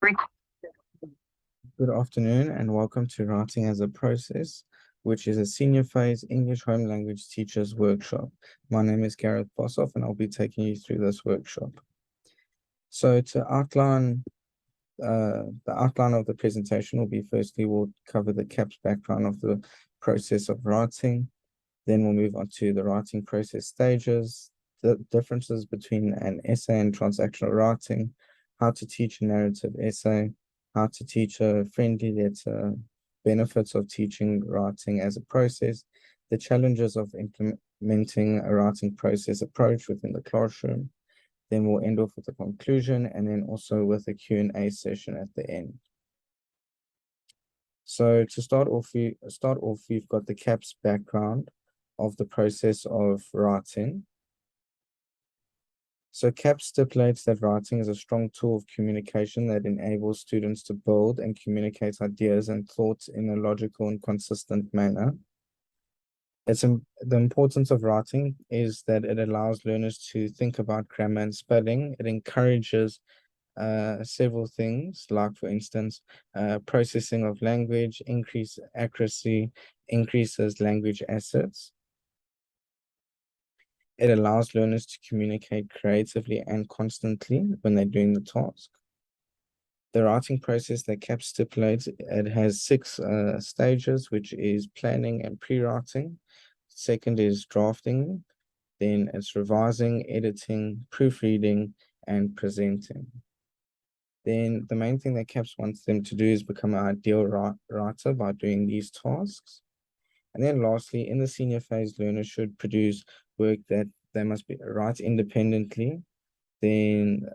Good afternoon and welcome to Writing as a Process, which is a senior phase English home language teachers workshop. My name is Gareth Bossoff and I'll be taking you through this workshop. So to outline, the outline of the presentation will be firstly, we'll cover the CAPS background of the process of writing. Then we'll move on to the writing process stages, the differences between an essay and transactional writing, how to teach a narrative essay, how to teach a friendly letter, benefits of teaching writing as a process, the challenges of implementing a writing process approach within the classroom. Then we'll end off with a conclusion and then also with a Q&A session at the end. So to start off, we've got the CAPS background of the process of writing. So CAPS stipulates that writing is a strong tool of communication that enables students to build and communicate ideas and thoughts in a logical and consistent manner. The importance of writing is that it allows learners to think about grammar and spelling. It encourages several things, like for instance, processing of language, increased accuracy, increases language assets. It allows learners to communicate creatively and constantly when they're doing the task. The writing process that CAPS stipulates, it has 6 stages, which is planning and pre-writing. Second is drafting, then it's revising, editing, proofreading, and presenting. Then the main thing that CAPS wants them to do is become an ideal writer by doing these tasks. And then lastly, in the senior phase, learners should produce work that they must write independently. Then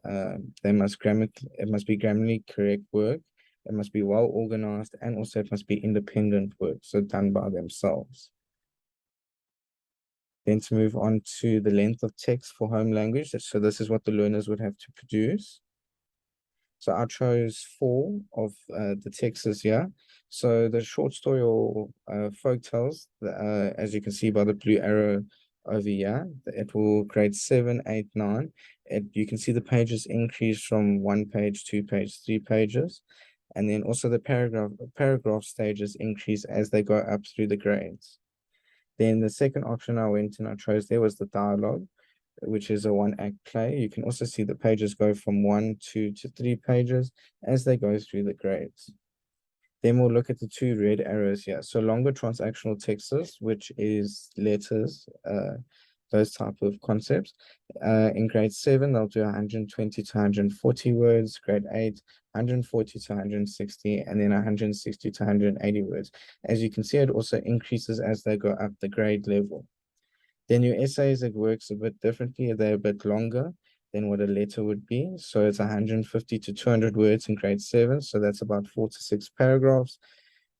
it must be grammatically correct work. It must be well organized, and also it must be independent work, so done by themselves. Then to move on to the length of text for home language. So this is what the learners would have to produce. So I chose 4 of the texts here. So the short story or folk tales, as you can see by the blue arrow over here, it will grade 7, 8, 9. You can see the pages increase from 1 page, 2 page, 3 pages. And then also the paragraph stages increase as they go up through the grades. Then the second option I went and I chose there was the dialogue, which is a 1-act play. You can also see the pages go from 1, 2 to 3 pages as they go through the grades. Then we'll look at the 2 red arrows here. So longer transactional texts, which is letters, those type of concepts. In grade 7, they'll do 120 to 140 words. Grade 8, 140 to 160, and then 160 to 180 words. As you can see, it also increases as they go up the grade level. Then your essays, it works a bit differently. They're a bit longer than what a letter would be. So it's 150 to 200 words in grade 7. So that's about 4 to 6 paragraphs.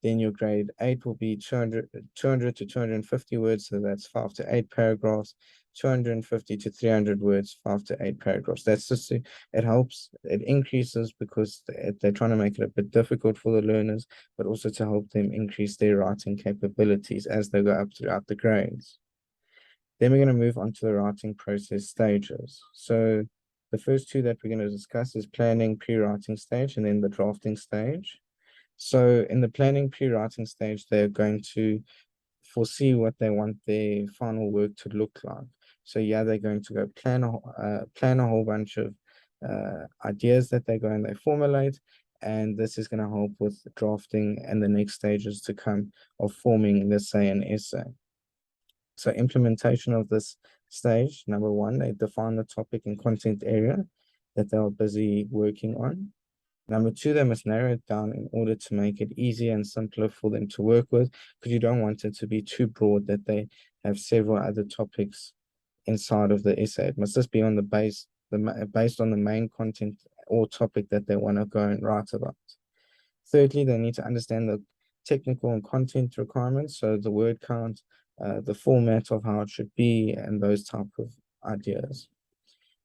Then your grade 8 will be 200 to 250 words. So that's 5 to 8 paragraphs. 250 to 300 words, 5 to 8 paragraphs. That's just, it helps, it increases because they're trying to make it a bit difficult for the learners, but also to help them increase their writing capabilities as they go up throughout the grades. Then we're going to move on to the writing process stages. So the first 2 that we're going to discuss is planning, pre-writing stage, and then the drafting stage. So in the planning, pre-writing stage, they're going to foresee what they want their final work to look like. So yeah, they're going to go plan a whole bunch of ideas that they go and they formulate, and this is going to help with drafting and the next stages to come of forming, let's say, an essay. So implementation of this stage, number 1, they define the topic and content area that they are busy working on. Number 2, they must narrow it down in order to make it easier and simpler for them to work with, because you don't want it to be too broad that they have several other topics inside of the essay. It must just be on based on the main content or topic that they want to go and write about. Thirdly, they need to understand the technical and content requirements, so the word count, the format of how it should be, and those type of ideas.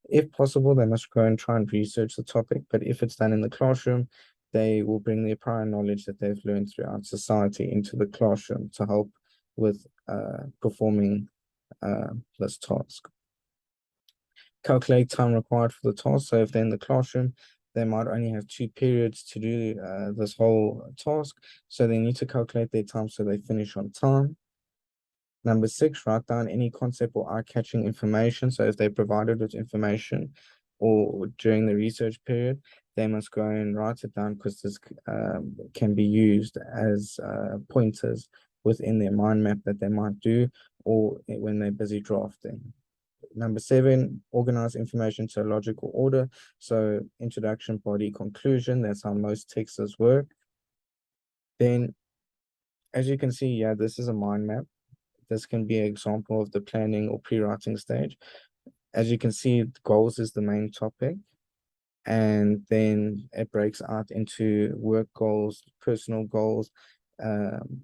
If possible, they must go and try and research the topic, but if it's done in the classroom, they will bring their prior knowledge that they've learned throughout society into the classroom to help with performing this task. Calculate time required for the task. So if they're in the classroom, they might only have 2 periods to do this whole task. So they need to calculate their time so they finish on time. Number 6, write down any concept or eye-catching information. So if they provided with information or during the research period, they must go and write it down because this can be used as pointers within their mind map that they might do or when they're busy drafting. Number 7, organize information to a logical order. So introduction, body, conclusion. That's how most texts work. Then, as you can see, yeah, this is a mind map. This can be an example of the planning or pre-writing stage. As you can see, goals is the main topic. And then it breaks out into work goals, personal goals,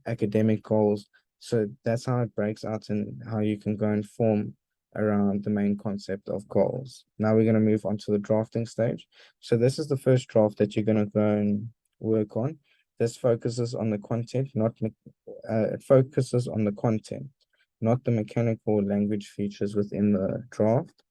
academic goals. So that's how it breaks out and how you can go and form around the main concept of goals. Now we're going to move on to the drafting stage. So this is the first draft that you're going to go and work on. This focuses on the content, it focuses on the content, not the mechanical language features within the draft.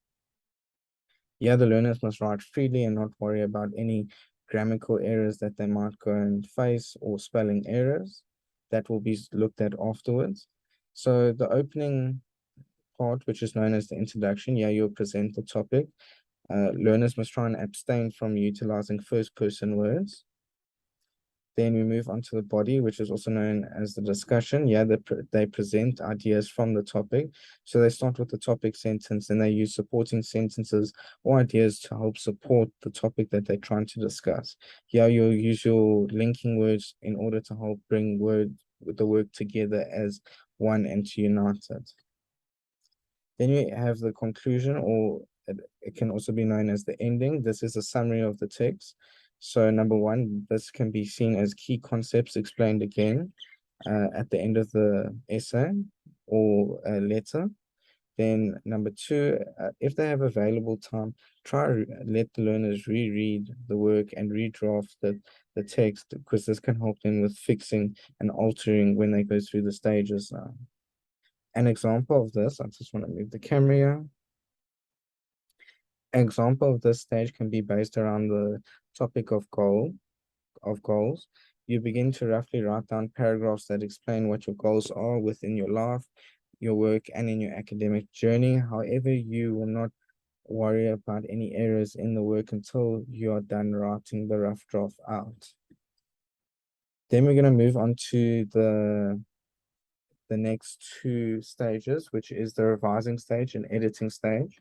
Yeah, the learners must write freely and not worry about any grammatical errors that they might go and face or spelling errors. That will be looked at afterwards. So the opening part, which is known as the introduction, yeah, you'll present the topic. Learners must try and abstain from utilizing first-person words. Then we move on to the body, which is also known as the discussion. Yeah, they present ideas from the topic. So they start with the topic sentence and they use supporting sentences or ideas to help support the topic that they're trying to discuss. Yeah, you'll use your linking words in order to help bring the work together as one and to unite it. Then you have the conclusion, or it can also be known as the ending. This is a summary of the text. So number 1, this can be seen as key concepts explained again at the end of the essay or a letter. Then number 2, if they have available time, let the learners reread the work and redraft the text because this can help them with fixing and altering when they go through the stages. An example of this, I just want to move the camera here. An example of this stage can be based around the topic of goals. You begin to roughly write down paragraphs that explain what your goals are within your life, your work, and in your academic journey. However, you will not worry about any errors in the work until you are done writing the rough draft out. Then we're going to move on to the next 2 stages, which is the revising stage and editing stage.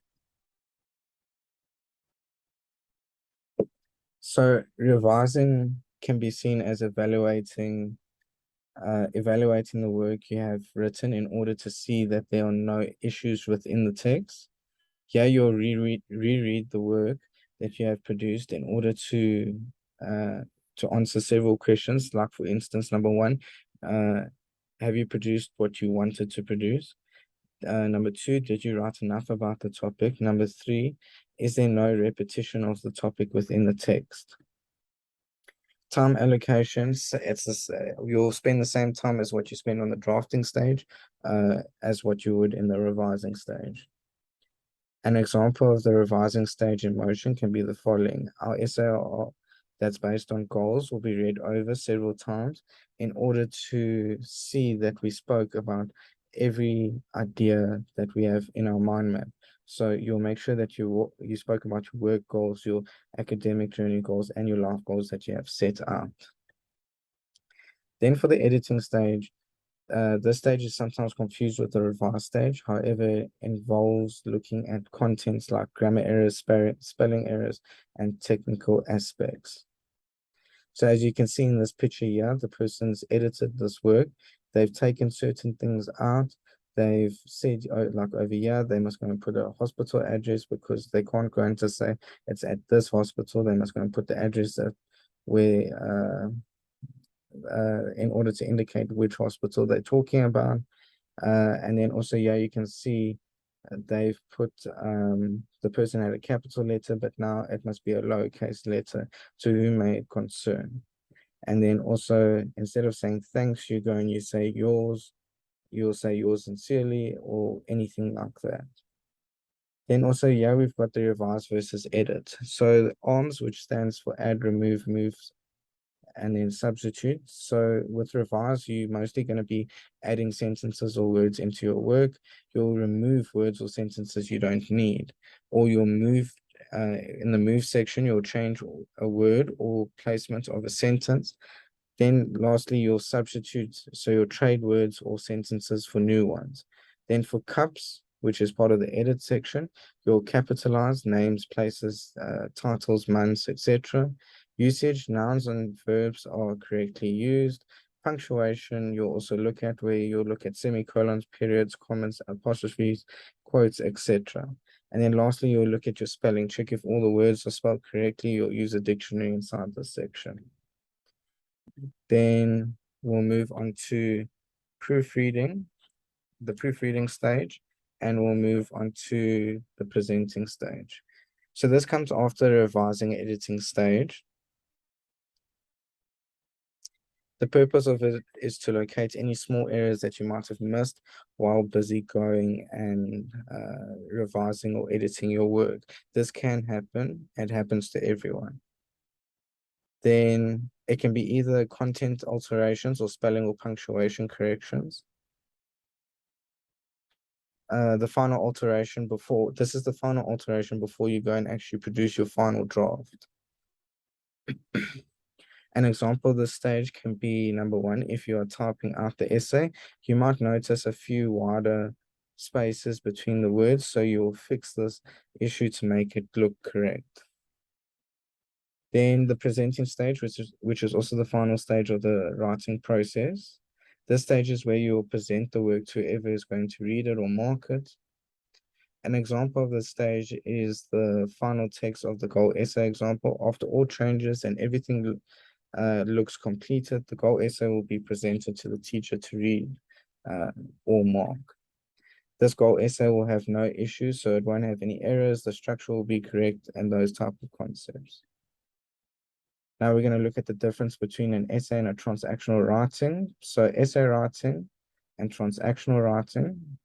So revising can be seen as evaluating the work you have written in order to see that there are no issues within the text. Here you'll reread the work that you have produced in order to answer several questions. Like for instance, number 1, have you produced what you wanted to produce? Number 2, did you write enough about the topic? Number 3, is there no repetition of the topic within the text? Time allocations, you'll spend the same time as what you spend on the drafting stage as what you would in the revising stage. An example of the revising stage in motion can be the following. Our essay that's based on goals will be read over several times in order to see that we spoke about every idea that we have in our mind map. So you'll make sure that you spoke about your work goals, your academic journey goals, and your life goals that you have set out. Then for the editing stage, this stage is sometimes confused with the revise stage. However, it involves looking at contents like grammar errors, spelling errors, and technical aspects. So as you can see in this picture here, the person's edited this work. They've taken certain things out. They've said, like over here, they must go and put a hospital address because they can't go and just say it's at this hospital. They must go and put the address where in order to indicate which hospital they're talking about. And then also, yeah, you can see they've put the person had a capital letter, but now it must be a lowercase letter to whom may it concern. And then also, instead of saying thanks, you go and you say yours, you'll say yours sincerely or anything like that. Then also, yeah, we've got the revise versus edit. So ARMS, which stands for add, remove, move, and then substitute. So with revise, you're mostly going to be adding sentences or words into your work. You'll remove words or sentences you don't need, or you'll move in the move section, you'll change a word or placement of a sentence. Then lastly, you'll substitute, so you'll trade words or sentences for new ones. Then for cups, which is part of the edit section, you'll capitalize names, places, titles, months, etc. Usage, nouns and verbs are correctly used. Punctuation, you'll also look at where you'll look at semicolons, periods, commas, apostrophes, quotes, etc. And then lastly, you'll look at your spelling. Check if all the words are spelled correctly. You'll use a dictionary inside this section. Then we'll move on to proofreading, the proofreading stage, and we'll move on to the presenting stage. So this comes after the revising editing stage. The purpose of it is to locate any small errors that you might have missed while busy going and revising or editing your work. This can happen. It happens to everyone. Then it can be either content alterations or spelling or punctuation corrections. The final alteration before, this is the final alteration before you go and actually produce your final draft. An example of this stage can be number one, if you are typing out the essay, you might notice a few wider spaces between the words, so you'll fix this issue to make it look correct. Then the presenting stage, which is also the final stage of the writing process. This stage is where you'll present the work to whoever is going to read it or mark it. An example of this stage is the final text of the goal essay example. After all changes and everything looks completed, the goal essay will be presented to the teacher to read or mark. This goal essay will have no issues, so it won't have any errors, the structure will be correct, and those type of concepts. Now we're going to look at the difference between an essay and a transactional writing. So essay writing and transactional writing.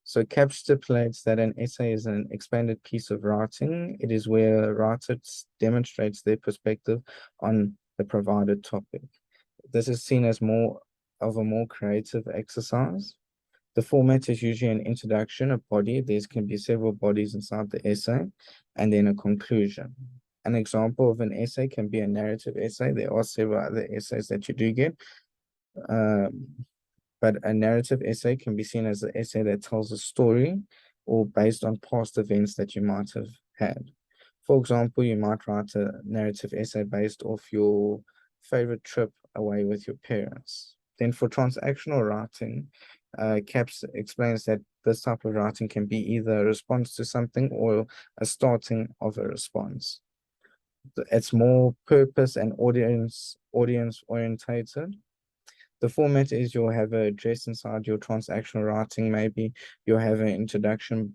So CAP stipulates that an essay is an expanded piece of writing. It is where a writer demonstrates their perspective on the provided topic. This is seen as more of a more creative exercise. The format is usually an introduction, a body. There can be several bodies inside the essay, and then a conclusion. An example of an essay can be a narrative essay. There are several other essays that you do get. But a narrative essay can be seen as an essay that tells a story or based on past events that you might have had. For example, you might write a narrative essay based off your favorite trip away with your parents. Then for transactional writing, CAPS explains that this type of writing can be either a response to something or a starting of a response. It's more purpose and audience orientated. The format is you'll have an address inside your transactional writing, maybe you'll have an introduction,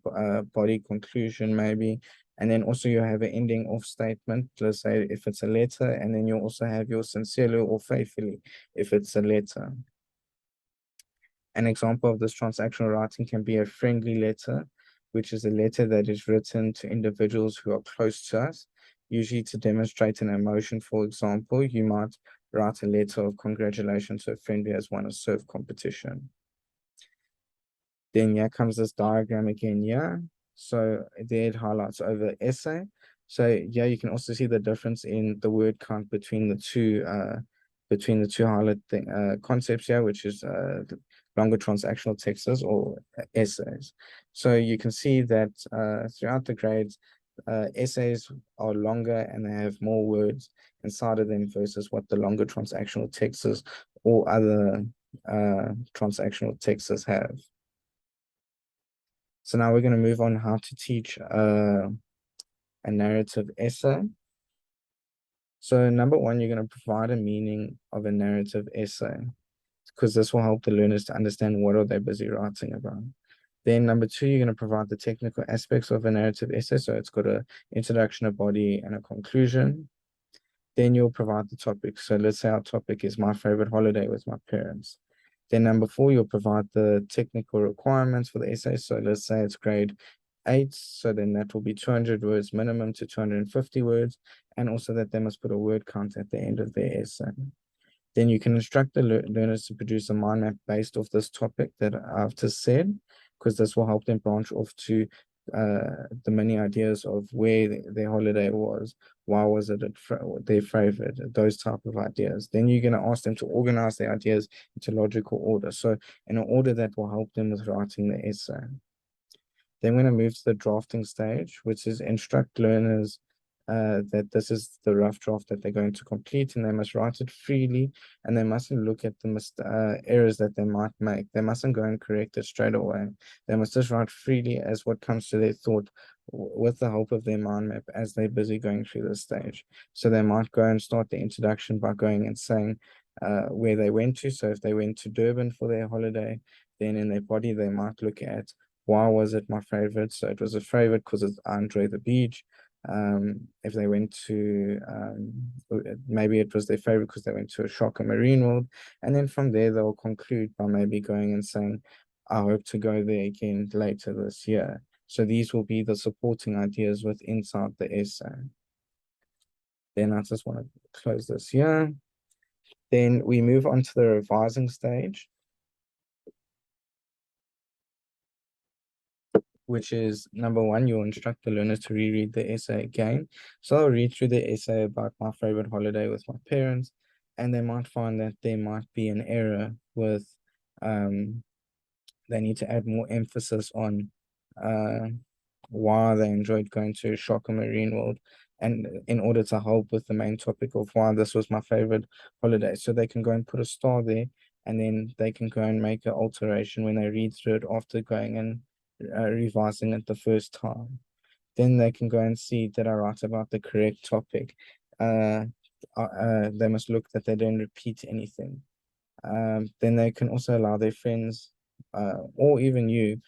body, conclusion, maybe, and then also you'll have an ending off statement, let's say if it's a letter, and then you'll also have your sincerely or faithfully if it's a letter. An example of this transactional writing can be a friendly letter, which is a letter that is written to individuals who are close to us, usually to demonstrate an emotion. For example, you might write a letter of congratulations to a friend who has won a surf competition. Then here comes this diagram again, yeah. So there it highlights over essay. So yeah, you can also see the difference in the word count between the two highlight concepts here, which is longer transactional texts or essays. So you can see that throughout the grades, essays are longer and they have more words inside of them versus what the longer transactional texts or other transactional texts have. So now we're going to move on how to teach a narrative essay. So number one, you're going to provide a meaning of a narrative essay because this will help the learners to understand what are they busy writing about. Then number two, you're going to provide the technical aspects of a narrative essay. So it's got an introduction, a body, and a conclusion. Then you'll provide the topic. So let's say our topic is my favorite holiday with my parents. Then number four, you'll provide the technical requirements for the essay. So let's say it's grade 8, so then that will be 200 words minimum to 250 words, and also that they must put a word count at the end of their essay. Then you can instruct the learners to produce a mind map based off this topic that I've just said, because this will help them branch off to the many ideas of where their holiday was, why was it their favorite, those type of ideas. Then you're going to ask them to organize their ideas into logical order. So in an order that will help them with writing the essay. Then we're going to move to the drafting stage, which is instruct learners that this is the rough draft that they're going to complete, and they must write it freely, and they mustn't look at the errors that they might make. They mustn't go and correct it straight away. They must just write freely as what comes to their thought with the help of their mind map as they're busy going through this stage. So they might go and start the introduction by going and saying where they went to. So if they went to Durban for their holiday, then in their body they might look at why was it my favorite. So it was a favorite because I enjoy the beach. If they went to maybe it was their favorite because they went to a Shocker Marine World, and then from there they'll conclude by maybe going and saying, I hope to go there again later this year. So these will be the supporting ideas with inside the essay. Then I just want to close this here. Then we move on to the revising stage, which is number one, you'll instruct the learners to reread the essay again. So I'll read through the essay about my favorite holiday with my parents, and they might find that there might be an error with, they need to add more emphasis on why they enjoyed going to Shocker Marine World, and in order to help with the main topic of why this was my favorite holiday. So they can go and put a star there, and then they can go and make an alteration when they read through it after going and revising it the first time. Then they can go and see that I write about the correct topic. They must look that they don't repeat anything. Then they can also allow their friends or even you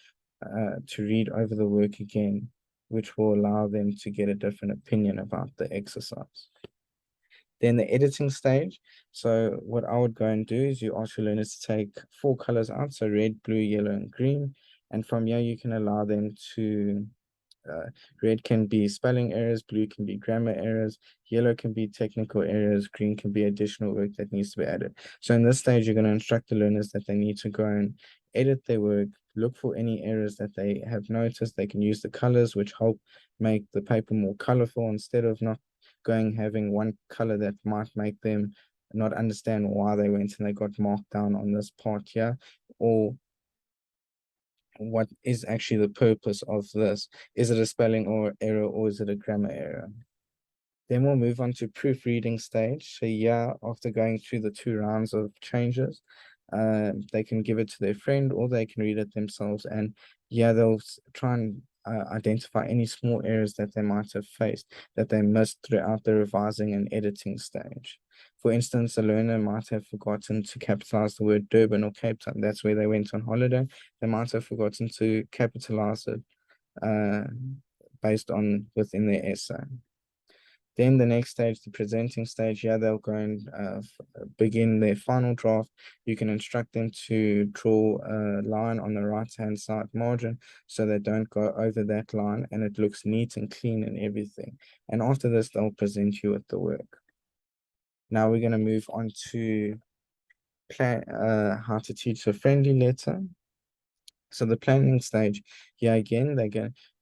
to read over the work again, which will allow them to get a different opinion about the exercise. Then the editing stage. So what I would go and do is you ask your learners to take 4 colors out, so red, blue, yellow, and green. And from here, you can allow them to, red can be spelling errors, blue can be grammar errors, yellow can be technical errors, green can be additional work that needs to be added. So in this stage, you're going to instruct the learners that they need to go and edit their work, look for any errors that they have noticed. They can use the colors, which help make the paper more colorful instead of not going having one color that might make them not understand why they went and they got marked down on this part here, or what is actually the purpose of this. Is it a spelling or error, or is it a grammar error? Then we'll move on to proofreading stage. So yeah, after going through the 2 rounds of changes, they can give it to their friend or they can read it themselves. And yeah, they'll try and identify any small errors that they might have faced that they missed throughout the revising and editing stage. For instance, a learner might have forgotten to capitalize the word Durban or Cape Town. That's where they went on holiday. They might have forgotten to capitalize it based on within their essay. Then the next stage, the presenting stage, yeah, they'll go and begin their final draft. You can instruct them to draw a line on the right-hand side margin so they don't go over that line and it looks neat and clean and everything. And after this, they'll present you with the work. Now we're going to move on to plan how to teach a friendly letter. So the planning stage, yeah, again,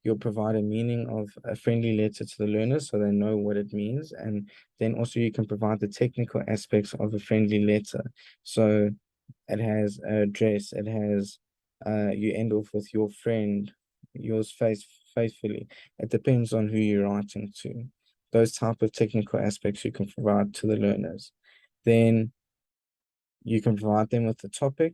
you'll provide a meaning of a friendly letter to the learners so they know what it means. And then also you can provide the technical aspects of a friendly letter. So it has an address, it has, you end off with your friend, yours faithfully. It depends on who you're writing to. Those type of technical aspects you can provide to the learners. Then you can provide them with the topic,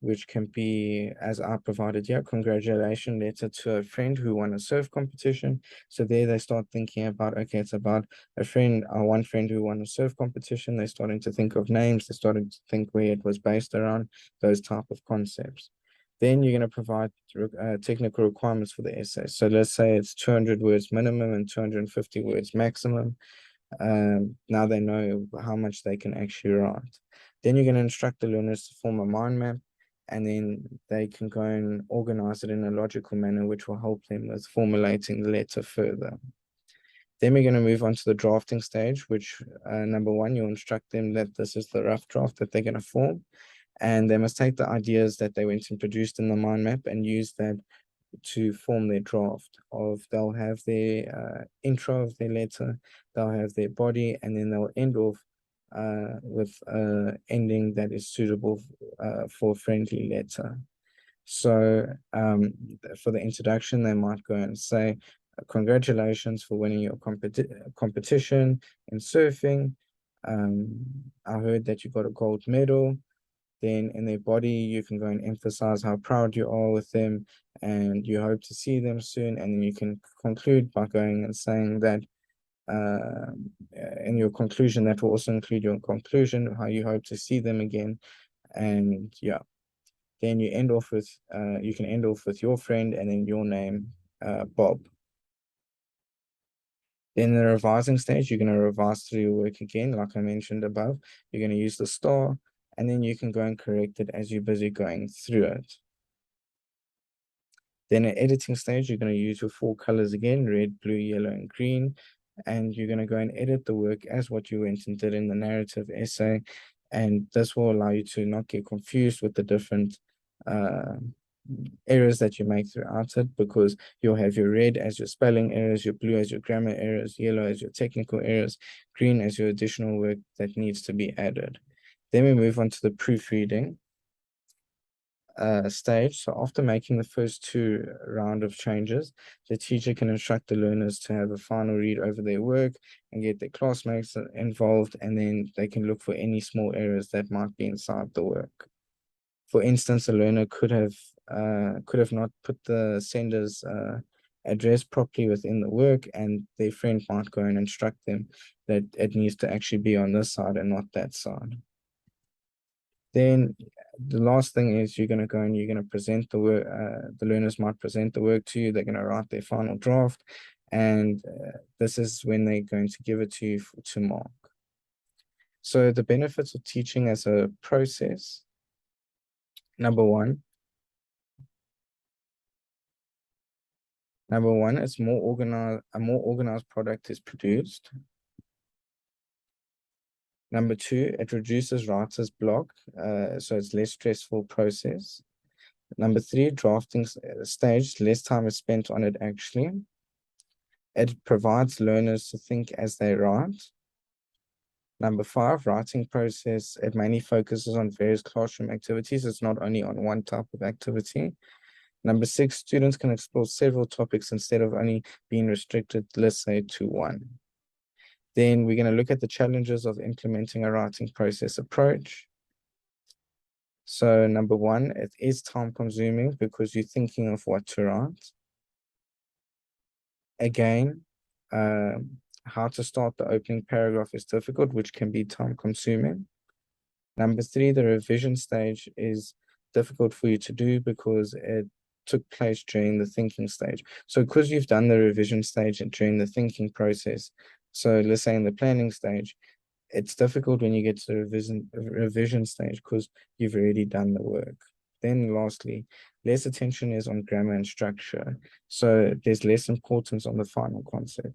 which can be, as I provided here, congratulations letter to a friend who won a surf competition. So there they start thinking about, okay, it's about a friend, one friend who won a surf competition. They're starting to think of names. They're starting to think where it was based around, those type of concepts. Then you're going to provide technical requirements for the essay. So let's say it's 200 words minimum and 250 words maximum. Now they know how much they can actually write. Then you're going to instruct the learners to form a mind map. and then they can go and organize it in a logical manner, which will help them with formulating the letter further. Then we're going to move on to the drafting stage, which number one, you'll instruct them that this is the rough draft that they're going to form. And they must take the ideas that they went and produced in the mind map and use that to form their draft of, they'll have their intro of their letter, they'll have their body, and then they'll end off with ending that is suitable for a friendly letter. So for the introduction, they might go and say, congratulations for winning your competition in surfing. I heard that you got a gold medal. Then in their body, you can go and emphasize how proud you are with them and you hope to see them soon. And then you can conclude by going and saying that in your conclusion, that will also include your conclusion, how you hope to see them again. And yeah, then you end off with, you can end off with your friend and then your name, Bob. Then the revising stage, you're going to revise through your work again, like I mentioned above. You're going to use the star, and then you can go and correct it as you're busy going through it. Then at editing stage, you're going to use your 4 colors again, red, blue, yellow, and green. And you're going to go and edit the work as what you went and did in the narrative essay. And this will allow you to not get confused with the different errors that you make throughout it, because you'll have your red as your spelling errors, your blue as your grammar errors, yellow as your technical errors, green as your additional work that needs to be added. Then we move on to the proofreading stage. So after making the first 2 round of changes, the teacher can instruct the learners to have a final read over their work and get their classmates involved, and then they can look for any small errors that might be inside the work. For instance, a learner could have not put the sender's address properly within the work, and their friend might go and instruct them that it needs to actually be on this side and not that side. Then the last thing is you're going to go and you're going to present the work. The learners might present the work to you. They're going to write their final draft, and this is when they're going to give it to you to mark. So the benefits of teaching as a process. Number one, it's more organized. A more organized product is produced. Number 2, it reduces writer's block, so it's less stressful process. Number 3, drafting stage, less time is spent on it actually. It provides learners to think as they write. Number 5, writing process, it mainly focuses on various classroom activities. It's not only on one type of activity. Number 6, students can explore several topics instead of only being restricted, let's say, to one. Then we're going to look at the challenges of implementing a writing process approach. So number 1, it is time consuming because you're thinking of what to write. Again, how to start the opening paragraph is difficult, which can be time consuming. Number 3, the revision stage is difficult for you to do because it took place during the thinking stage. So because you've done the revision stage and during the thinking process, so let's say in the planning stage, it's difficult when you get to the revision stage because you've already done the work. Then lastly, less attention is on grammar and structure. So there's less importance on the final concept.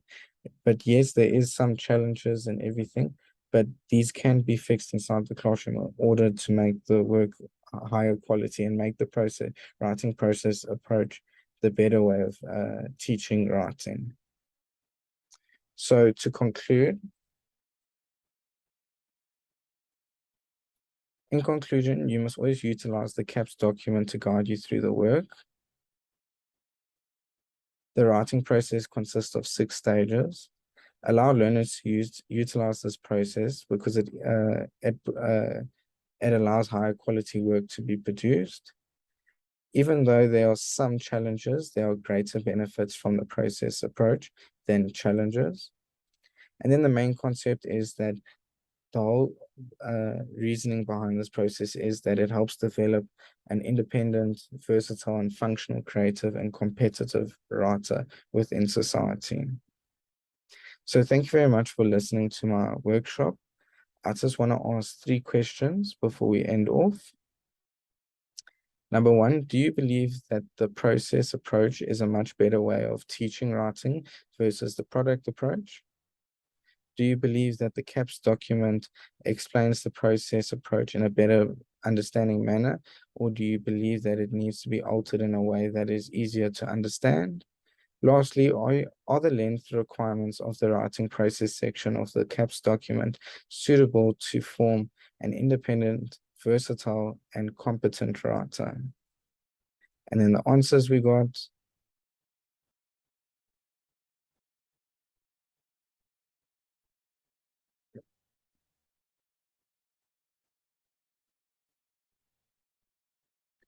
But yes, there is some challenges and everything, but these can be fixed inside the classroom in order to make the work higher quality and make the writing process approach the better way of teaching writing. So to conclude, in conclusion, you must always utilize the CAPS document to guide you through the work. The writing process consists of 6 stages. Allow learners to utilize this process because it allows higher quality work to be produced. Even though there are some challenges, there are greater benefits from the process approach than challenges. And then the main concept is that the whole reasoning behind this process is that it helps develop an independent, versatile, and functional, creative, and competitive writer within society. So thank you very much for listening to my workshop. I just want to ask 3 questions before we end off. Number one, do you believe that the process approach is a much better way of teaching writing versus the product approach? Do you believe that the CAPS document explains the process approach in a better understanding manner, or do you believe that it needs to be altered in a way that is easier to understand? Lastly, are the length requirements of the writing process section of the CAPS document suitable to form an independent, versatile, and competent writer? And then the answers we got